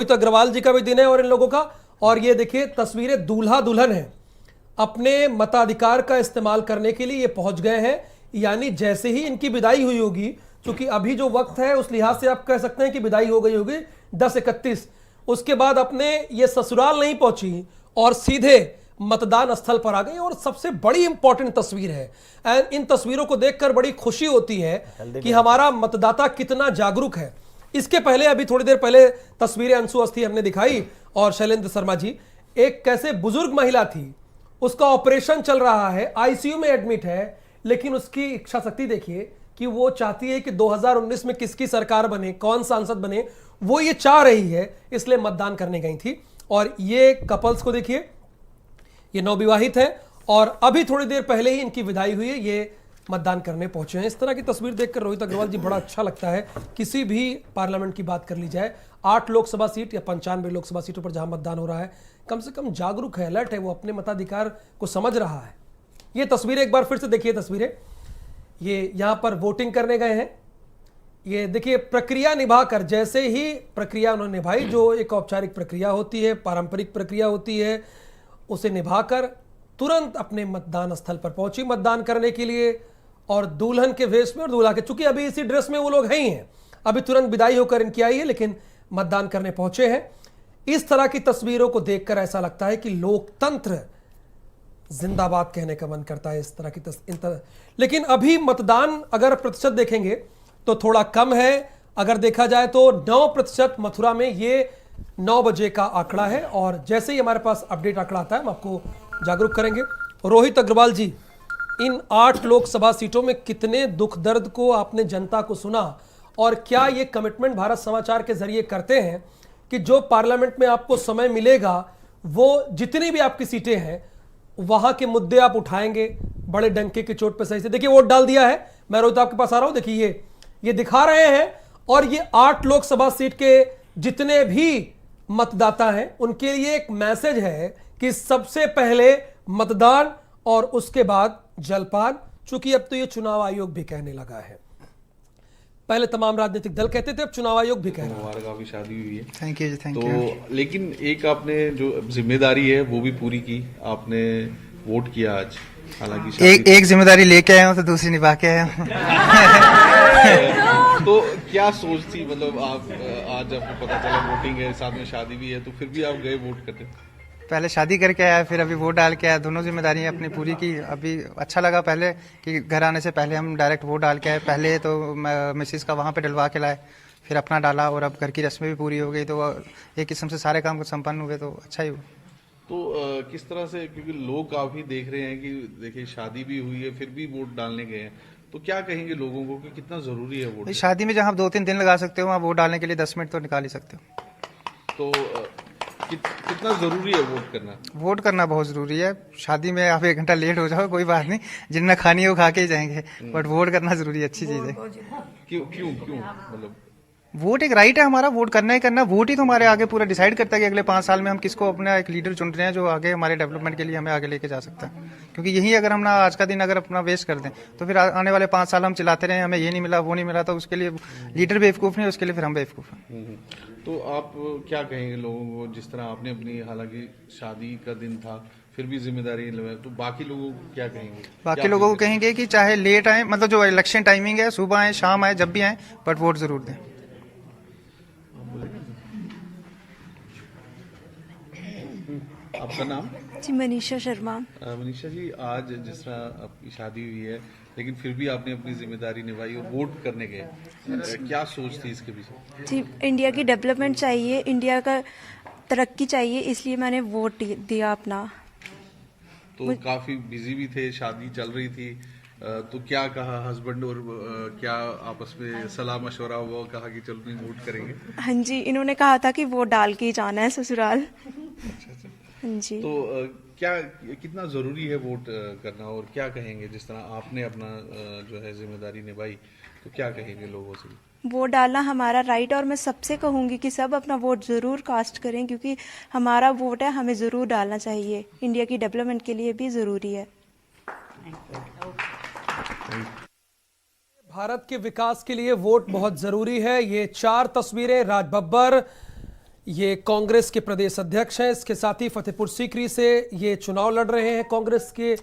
रोहित अग्रवाल जी का भी दिन है और इन लोगों का। और ये देखिए तस्वीरें, दूल्हा दुल्हन है, अपने मताधिकार का इस्तेमाल करने के लिए ये पहुंच गए हैं। यानी जैसे ही इनकी विदाई हुई होगी, क्योंकि अभी जो वक्त है उस लिहाज से आप कह सकते हैं कि विदाई हो गई होगी 10:31, उसके बाद अपने ये ससुराल नहीं पहुंची और सीधे मतदान स्थल पर आ गई। और सबसे बड़ी इंपॉर्टेंट तस्वीर है, एंड इन तस्वीरों को देखकर बड़ी खुशी होती है कि हमारा मतदाता कितना जागरूक है। इसके पहले, अभी थोड़ी देर पहले तस्वीरें अंशु अस्थि हमने दिखाई और शैलेंद्र शर्मा जी, एक कैसे बुजुर्ग महिला थी, उसका ऑपरेशन चल रहा है, आईसीयू में एडमिट है, लेकिन उसकी इच्छा शक्ति देखिए कि वो चाहती है कि 2019 में किसकी सरकार बने, कौन सांसद बने, वो ये चाह रही है, इसलिए मतदान करने गई थी। और ये कपल्स को देखिए, ये नवविवाहित है और अभी थोड़ी देर पहले ही इनकी विदाई हुई है, ये मतदान करने पहुंचे हैं। इस तरह की तस्वीर देखकर रोहित अग्रवाल जी बड़ा अच्छा लगता है। किसी भी पार्लियामेंट की बात कर ली जाए, 8 लोकसभा सीट या 95 लोकसभा सीटों पर जहां मतदान हो रहा है, कम से कम जागरूक है, अलर्ट है, वो अपने मताधिकार को समझ रहा है। ये तस्वीरें एक बार फिर से देखिए, तस्वीरें ये यहां पर वोटिंग करने गए हैं। ये देखिए प्रक्रिया निभाकर, जैसे ही प्रक्रिया उन्होंने निभाई, जो एक औपचारिक प्रक्रिया होती है, पारंपरिक प्रक्रिया होती है, उसे निभाकर तुरंत अपने मतदान स्थल पर पहुंची मतदान करने के लिए। और दुल्हन के वेश में और दूल्हा के, चूंकि अभी इसी ड्रेस में वो लोग ही हैं, अभी तुरंत विदाई होकर इनकी आई है, लेकिन मतदान करने पहुंचे हैं। इस तरह की तस्वीरों को देखकर ऐसा लगता है कि लोकतंत्र जिंदाबाद कहने का मन करता है। इस तरह की लेकिन अभी मतदान अगर प्रतिशत देखेंगे तो थोड़ा कम है। अगर देखा जाए तो 9% मथुरा में, ये 9 बजे का आंकड़ा है और जैसे ही हमारे पास अपडेट आंकड़ा आता है हम आपको जागरूक करेंगे। रोहित अग्रवाल जी, इन 8 लोकसभा सीटों में कितने दुख दर्द को आपने जनता को सुना, और क्या ये कमिटमेंट भारत समाचार के जरिए करते हैं कि जो पार्लियामेंट में आपको समय मिलेगा, वो जितनी भी आपकी सीटें हैं वहां के मुद्दे आप उठाएंगे बड़े डंके की चोट पे? सही से देखिए, वोट डाल दिया है, मैं रोहित आपके पास आ रहा हूं, देखिए ये दिखा रहे हैं। और ये 8 लोकसभा सीट के जितने भी मतदाता हैं उनके लिए एक मैसेज है कि सबसे पहले मतदान और उसके बाद जलपान, चूंकि अब तो ये चुनाव आयोग भी कहने लगा है। पहले तमाम राजनीतिक दल कहते थे, अब चुनाव आयोग भी कह रहा है। हमारा काफी शादी हुई है, थैंक यू थैंक यू। तो लेकिन एक आपने जो जिम्मेदारी है वो भी पूरी की, आपने वोट किया आज। हालांकि एक जिम्मेदारी लेके आया हूँ तो दूसरी निभा के आया हूँ। तो क्या सोच थी, मतलब आप आज आपको पता चला वोटिंग है, साथ में शादी भी है, तो फिर भी आप गए वोट करने? पहले शादी करके आया, फिर अभी वोट डाल के आया, दोनों जिम्मेदारियां अपनी पूरी की। अभी अच्छा लगा पहले कि घर आने से पहले हम डायरेक्ट वोट डाल के आए। पहले तो मिसिस का वहाँ पे डलवा के लाए, फिर अपना डाला, और अब घर की रस्में भी पूरी हो गई, तो एक किस्म से सारे काम संपन्न हुए, तो अच्छा ही हुआ। तो किस तरह से, क्योंकि लोग काफी देख रहे हैं कि देखिए शादी भी हुई है फिर भी वोट डालने गए हैं, तो क्या कहेंगे लोगों को कि कितना जरूरी है वोट? शादी में जहाँ आप 2-3 दिन लगा सकते हो, वहाँ वोट डालने के लिए 10 मिनट तो निकाल ही सकते हो। तो कितना जरूरी है वोट करना? वोट करना बहुत जरूरी है। शादी में आप 1 घंटा लेट हो जाओ कोई बात नहीं, जितना खानी है वो खा के ही जाएंगे, बट वोट करना जरूरी है, अच्छी चीज है। क्यों क्यों क्यों मतलब? वोट एक राइट है हमारा, वोट करना ही करना। वोट ही तो हमारे आगे पूरा डिसाइड करता है कि अगले 5 साल में हम किसको अपना एक लीडर चुन रहे हैं जो आगे हमारे डेवलपमेंट के लिए हमें आगे लेके जा सकता है। क्योंकि यही अगर हम ना आज का दिन अगर अपना वेस्ट कर दें तो फिर आने वाले 5 साल हम चिल्लाते रहे हमें ये नहीं मिला वो नहीं मिला, तो उसके लिए लीडर बेवकूफ़ नहीं, उसके लिए फिर हम बेवकूफ़ हैं। तो आप क्या कहेंगे लोगों को, जिस तरह आपने अपनी, हालांकि शादी का दिन था फिर भी जिम्मेदारी, तो बाकी लोगों को क्या कहेंगे? बाकी लोगों को कहेंगे कि चाहे लेट आए, मतलब जो इलेक्शन टाइमिंग है, सुबह आए शाम आए जब भी आए, बट वोट जरूर दें। आपका नाम? जी मनीषा शर्मा। मनीषा जी, आज जिस तरह आपकी शादी हुई है लेकिन फिर भी आपने अपनी जिम्मेदारी निभाई और वोट करने गए, क्या सोच थी इसके पीछे? जी, इंडिया की डेवलपमेंट चाहिए, इंडिया का तरक्की चाहिए, इसलिए मैंने वोट दिया अपना। तो काफी बिजी भी थे, शादी चल रही थी, तो क्या कहा हस्बैंड, और क्या आपस में सलाह मशवरा हुआ, कहा कि चलो नहीं वोट करेंगे? हाँ जी, इन्होंने कहा था कि वोट डाल के ही जाना है ससुराल। अच्छा। हाँ जी। तो क्या, कितना जरूरी है वोट करना, और क्या कहेंगे जिस तरह आपने अपना जो है जिम्मेदारी निभाई, तो क्या कहेंगे लोगों से? वोट डालना हमारा राइट, और मैं सबसे कहूंगी कि सब अपना वोट जरूर कास्ट करें, क्योंकि हमारा वोट है, हमें जरूर डालना चाहिए, इंडिया की डेवलपमेंट के लिए भी जरूरी है। भारत के विकास के लिए वोट बहुत जरूरी है। ये 4 तस्वीरें राज बब्बर, ये कांग्रेस के प्रदेश अध्यक्ष हैं। इसके साथ ही फतेहपुर सीकरी से ये चुनाव लड़ रहे हैं कांग्रेस के